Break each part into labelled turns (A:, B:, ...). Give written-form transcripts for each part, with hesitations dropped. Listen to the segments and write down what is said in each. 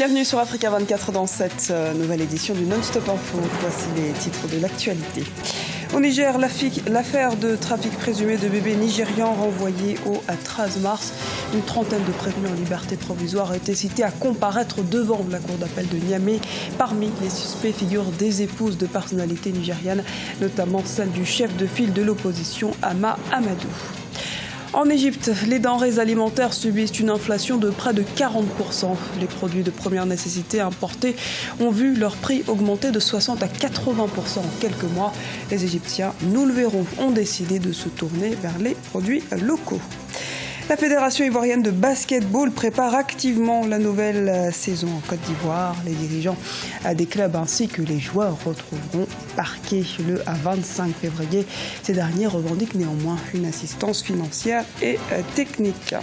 A: Bienvenue sur Africa 24 dans cette nouvelle édition du Non-Stop Info. Voici les titres de l'actualité. Au Niger, l'affaire de trafic présumé de bébés nigérians renvoyés au 13 mars. Une trentaine de prévenus en liberté provisoire a été citée à comparaître devant la cour d'appel de Niamey. Parmi les suspects figurent des épouses de personnalités nigérianes, notamment celle du chef de file de l'opposition, Hama Amadou. En Égypte, les denrées alimentaires subissent une inflation de près de 40%. Les produits de première nécessité importés ont vu leur prix augmenter de 60 à 80% en quelques mois. Les Égyptiens, nous le verrons, ont décidé de se tourner vers les produits locaux. La Fédération ivoirienne de basketball prépare activement la nouvelle saison en Côte d'Ivoire. Les dirigeants des clubs ainsi que les joueurs retrouveront parquet le 25 février. Ces derniers revendiquent néanmoins une assistance financière et technique.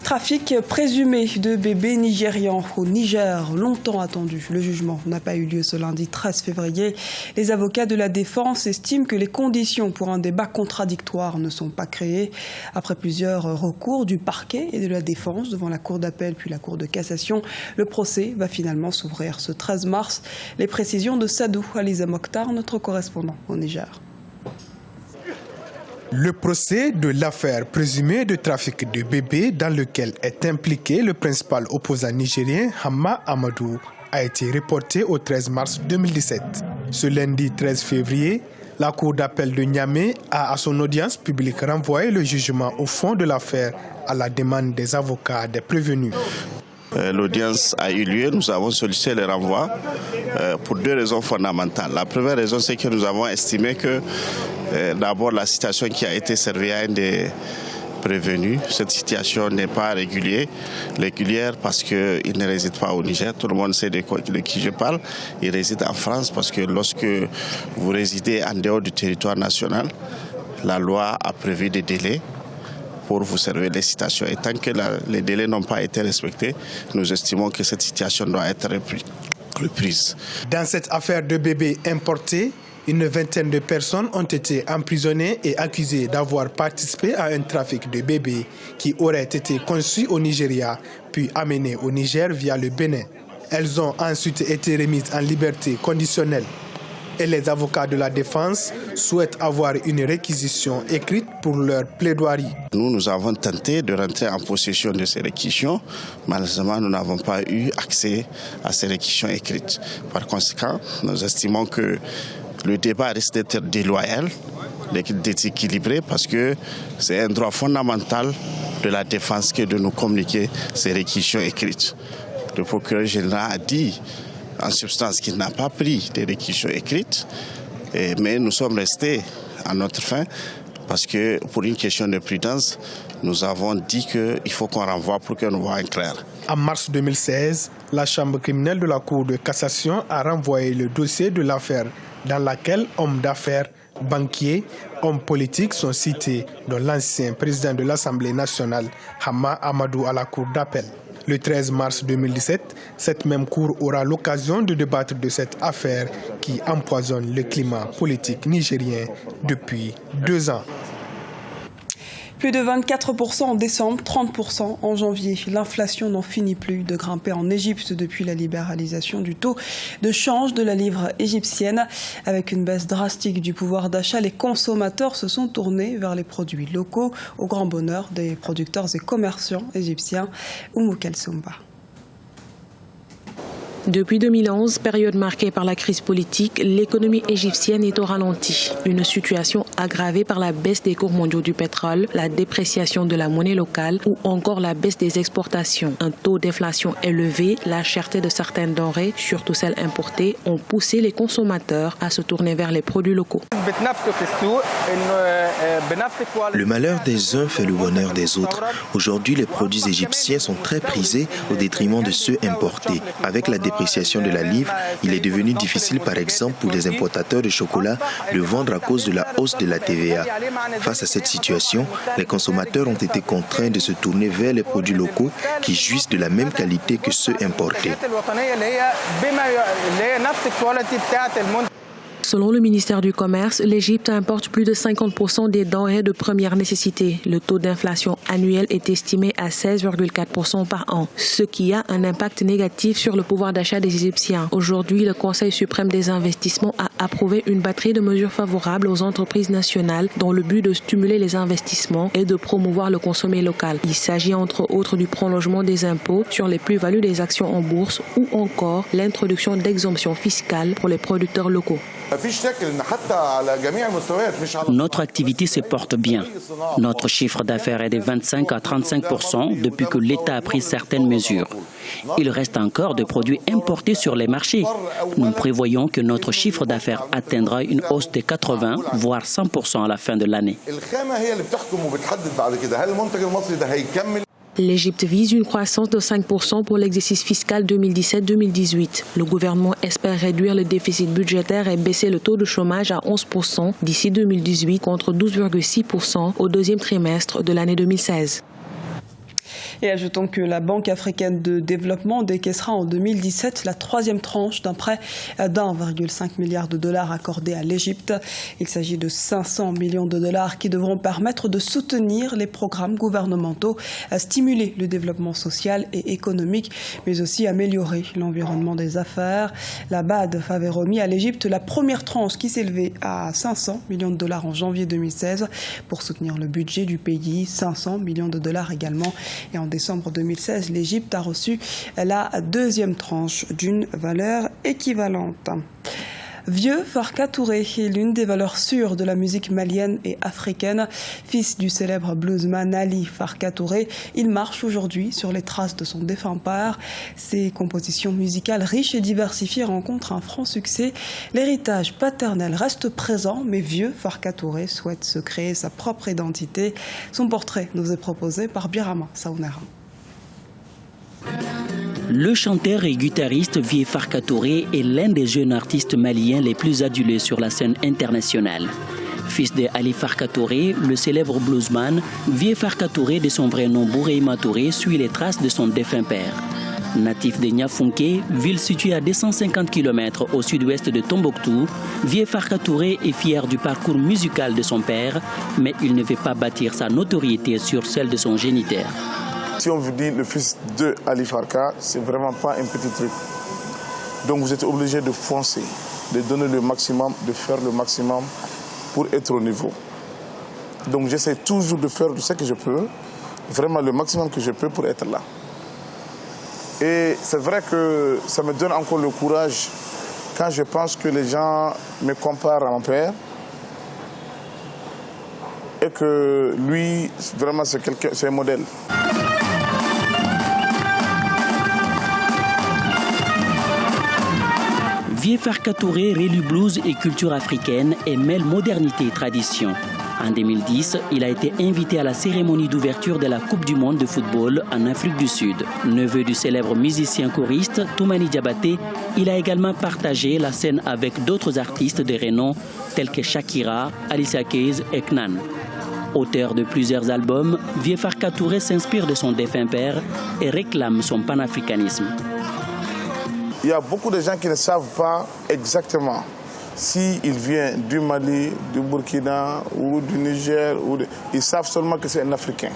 A: Trafic présumé de bébés nigérians au Niger, longtemps attendu. Le jugement n'a pas eu lieu ce lundi 13 février. Les avocats de la défense estiment que les conditions pour un débat contradictoire ne sont pas créées. Après plusieurs recours du parquet et de la défense devant la cour d'appel puis la cour de cassation, le procès va finalement s'ouvrir ce 13 mars. Les précisions de Sadou Aliza Mokhtar, notre correspondant au Niger.
B: Le procès de l'affaire présumée de trafic de bébés dans lequel est impliqué le principal opposant nigérien Hama Amadou a été reporté au 13 mars 2017. Ce lundi 13 février, la cour d'appel de Niamey a à son audience publique renvoyé le jugement au fond de l'affaire à la demande des avocats des prévenus.
C: L'audience a eu lieu, nous avons sollicité le renvoi pour deux raisons fondamentales. La première raison, c'est que nous avons estimé que d'abord la citation qui a été servie à un des prévenus, cette situation n'est pas régulière parce qu'il ne réside pas au Niger. Tout le monde sait de qui je parle. Il réside en France parce que lorsque vous résidez en dehors du territoire national, la loi a prévu des délais pour vous servir les citations. Et tant que les délais n'ont pas été respectés, nous estimons que cette situation doit être reprise.
B: Dans cette affaire de bébés importés, une vingtaine de personnes ont été emprisonnées et accusées d'avoir participé à un trafic de bébés qui aurait été conçu au Nigeria, puis amené au Niger via le Bénin. Elles ont ensuite été remises en liberté conditionnelle. Et les avocats de la défense souhaitent avoir une réquisition écrite pour leur plaidoirie.
C: Nous avons tenté de rentrer en possession de ces réquisitions. Malheureusement, nous n'avons pas eu accès à ces réquisitions écrites. Par conséquent, nous estimons que le débat risque d'être déloyal, déséquilibré, parce que c'est un droit fondamental de la défense que de nous communiquer ces réquisitions écrites. Le procureur général a dit en substance qu'il n'a pas pris des réquisitions écrites, mais nous sommes restés à notre fin parce que pour une question de prudence, nous avons dit qu'il faut qu'on renvoie pour que nous voyons clair.
B: En mars 2016, la chambre criminelle de la Cour de cassation a renvoyé le dossier de l'affaire dans laquelle hommes d'affaires, banquiers, hommes politiques sont cités, dont l'ancien président de l'Assemblée nationale, Hama Amadou, à la Cour d'appel. Le 13 mars 2017, cette même cour aura l'occasion de débattre de cette affaire qui empoisonne le climat politique nigérien depuis 2 ans.
A: Plus de 24% en décembre, 30% en janvier. L'inflation n'en finit plus de grimper en Égypte depuis la libéralisation du taux de change de la livre égyptienne. Avec une baisse drastique du pouvoir d'achat, les consommateurs se sont tournés vers les produits locaux, au grand bonheur des producteurs et commerçants égyptiens. Oumou Kalsoumba.
D: Depuis 2011, période marquée par la crise politique, l'économie égyptienne est au ralenti. Une situation aggravée par la baisse des cours mondiaux du pétrole, la dépréciation de la monnaie locale ou encore la baisse des exportations. Un taux d'inflation élevé, la cherté de certaines denrées, surtout celles importées, ont poussé les consommateurs à se tourner vers les produits locaux.
E: Le malheur des uns fait le bonheur des autres. Aujourd'hui, les produits égyptiens sont très prisés au détriment de ceux importés. Avec la dépréciation de la livre, il est devenu difficile, par exemple, pour les importateurs de chocolat de vendre à cause de la hausse de la TVA. Face à cette situation, les consommateurs ont été contraints de se tourner vers les produits locaux qui jouissent de la même qualité que ceux importés.
D: Selon le ministère du Commerce, l'Égypte importe plus de 50% des denrées de première nécessité. Le taux d'inflation annuel est estimé à 16,4% par an, ce qui a un impact négatif sur le pouvoir d'achat des Égyptiens. Aujourd'hui, le Conseil suprême des investissements a approuvé une batterie de mesures favorables aux entreprises nationales dans le but de stimuler les investissements et de promouvoir le consommé local. Il s'agit entre autres du prolongement des impôts sur les plus-values des actions en bourse ou encore l'introduction d'exemptions fiscales pour les producteurs locaux.
F: Notre activité se porte bien. Notre chiffre d'affaires est de 25 à 35% depuis que l'État a pris certaines mesures. Il reste encore des produits importés sur les marchés. Nous prévoyons que notre chiffre d'affaires atteindra une hausse de 80 voire 100% à la fin de l'année.
D: L'Égypte vise une croissance de 5% pour l'exercice fiscal 2017-2018. Le gouvernement espère réduire le déficit budgétaire et baisser le taux de chômage à 11% d'ici 2018 contre 12,6% au deuxième trimestre de l'année 2016.
A: Et ajoutons que la Banque africaine de développement décaissera en 2017 la troisième tranche d'un prêt d'1,5 milliard de dollars accordé à l'Égypte. Il s'agit de 500 millions de dollars qui devront permettre de soutenir les programmes gouvernementaux, stimuler le développement social et économique, mais aussi améliorer l'environnement des affaires. La BAD avait remis à l'Égypte la première tranche qui s'élevait à 500 millions de dollars en janvier 2016 pour soutenir le budget du pays, 500 millions de dollars également. Et en décembre 2016, l'Égypte a reçu la deuxième tranche d'une valeur équivalente. Vieux Farka Touré est l'une des valeurs sûres de la musique malienne et africaine. Fils du célèbre bluesman Ali Farka Touré, il marche aujourd'hui sur les traces de son défunt père. Ses compositions musicales riches et diversifiées rencontrent un franc succès. L'héritage paternel reste présent, mais Vieux Farka Touré souhaite se créer sa propre identité. Son portrait nous est proposé par Birama Saounera.
F: Le chanteur et guitariste Vieux Farka Touré est l'un des jeunes artistes maliens les plus adulés sur la scène internationale. Fils de Ali Farka Touré, le célèbre bluesman, Vieux Farka Touré, de son vrai nom Boureima Touré, suit les traces de son défunt père. Natif de Niafunké, ville située à 250 km au sud-ouest de Tombouctou, Vieux Farka Touré est fier du parcours musical de son père, mais il ne veut pas bâtir sa notoriété sur celle de son géniteur.
G: Si on vous dit le fils de Ali Farka, c'est vraiment pas un petit truc. Donc vous êtes obligé de foncer, de donner le maximum, de faire le maximum pour être au niveau. Donc j'essaie toujours de faire ce que je peux, vraiment le maximum que je peux pour être là. Et c'est vrai que ça me donne encore le courage quand je pense que les gens me comparent à mon père et que lui, vraiment, c'est un modèle.
F: Vieux Farka Touré relie blues et culture africaine et mêle modernité et tradition. En 2010, il a été invité à la cérémonie d'ouverture de la Coupe du monde de football en Afrique du Sud. Neveu du célèbre musicien choriste Toumani Diabaté, il a également partagé la scène avec d'autres artistes de renom tels que Shakira, Alicia Keys et Knan. Auteur de plusieurs albums, Vieux Farka Touré s'inspire de son défunt père et réclame son panafricanisme.
G: Il y a beaucoup de gens qui ne savent pas exactement s'il vient du Mali, du Burkina ou du Niger. Ils savent seulement que c'est un Africain.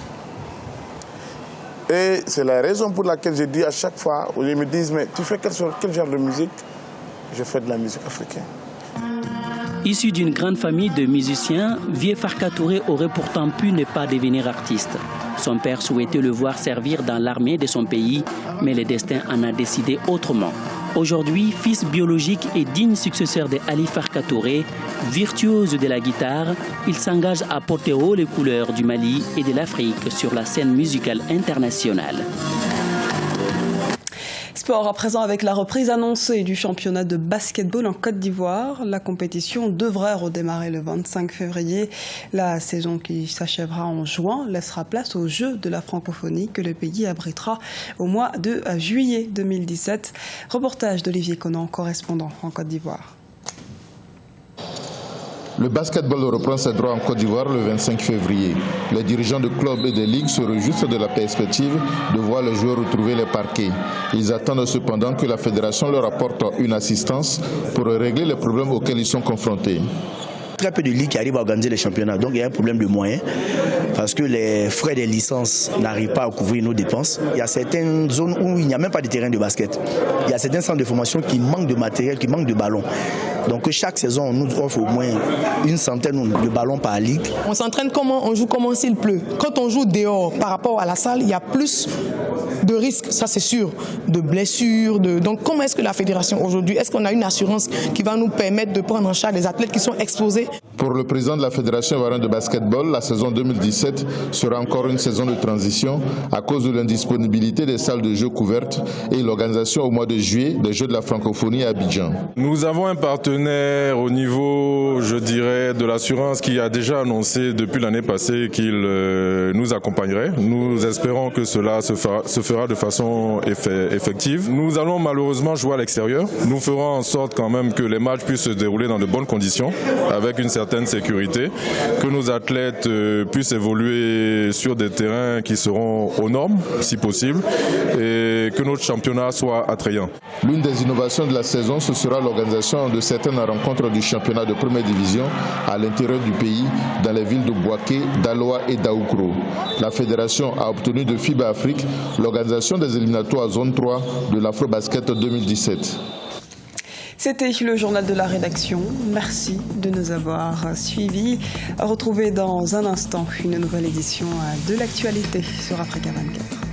G: Et c'est la raison pour laquelle je dis à chaque fois, où ils me disent, mais tu fais quel genre de musique? Je fais de la musique africaine.
F: Issu d'une grande famille de musiciens, Vieux Farka Touré aurait pourtant pu ne pas devenir artiste. Son père souhaitait le voir servir dans l'armée de son pays, mais le destin en a décidé autrement. Aujourd'hui, fils biologique et digne successeur de Ali Farka Touré, virtuose de la guitare, il s'engage à porter haut les couleurs du Mali et de l'Afrique sur la scène musicale internationale.
A: Sport à présent avec la reprise annoncée du championnat de basketball en Côte d'Ivoire. La compétition devrait redémarrer le 25 février. La saison qui s'achèvera en juin laissera place aux Jeux de la francophonie que le pays abritera au mois de juillet 2017. Reportage d'Olivier Conan, correspondant en Côte d'Ivoire.
H: Le basketball reprend ses droits en Côte d'Ivoire le 25 février. Les dirigeants de clubs et des ligues se réjouissent de la perspective de voir les joueurs retrouver les parquets. Ils attendent cependant que la fédération leur apporte une assistance pour régler les problèmes auxquels ils sont confrontés.
I: Très peu de ligues qui arrivent à organiser les championnats, donc il y a un problème de moyens parce que les frais des licences n'arrivent pas à couvrir nos dépenses. Il y a certaines zones où il n'y a même pas de terrain de basket. Il y a certains centres de formation qui manquent de matériel, qui manquent de ballons. Donc chaque saison, on nous offre au moins une centaine de ballons par ligue.
J: On s'entraîne comment, on joue comment s'il pleut. Quand on joue dehors par rapport à la salle, il y a plus de risques, ça c'est sûr, de blessures. Donc comment est-ce que la fédération aujourd'hui, est-ce qu'on a une assurance qui va nous permettre de prendre en charge les athlètes qui sont exposés?
H: Pour le président de la Fédération ivoirienne de basketball, la saison 2017 sera encore une saison de transition à cause de l'indisponibilité des salles de jeux couvertes et l'organisation au mois de juillet des Jeux de la francophonie à Abidjan.
K: Nous avons un partenaire au niveau, je dirais, de l'assurance qui a déjà annoncé depuis l'année passée qu'il nous accompagnerait. Nous espérons que cela se fera de façon effective. Nous allons malheureusement jouer à l'extérieur. Nous ferons en sorte quand même que les matchs puissent se dérouler dans de bonnes conditions, avec une certaine sécurité, que nos athlètes puissent évoluer sur des terrains qui seront aux normes, si possible, et que notre championnat soit attrayant.
H: L'une des innovations de la saison, ce sera l'organisation de certaines rencontres du championnat de première division à l'intérieur du pays, dans les villes de Bouaké, d'Aloa et d'Aoukro. La fédération a obtenu de FIBA Afrique l'organisation des éliminatoires zone 3 de l'Afro-Basket 2017.
A: C'était le journal de la rédaction. Merci de nous avoir suivis. Retrouvez dans un instant une nouvelle édition de l'actualité sur Africa 24.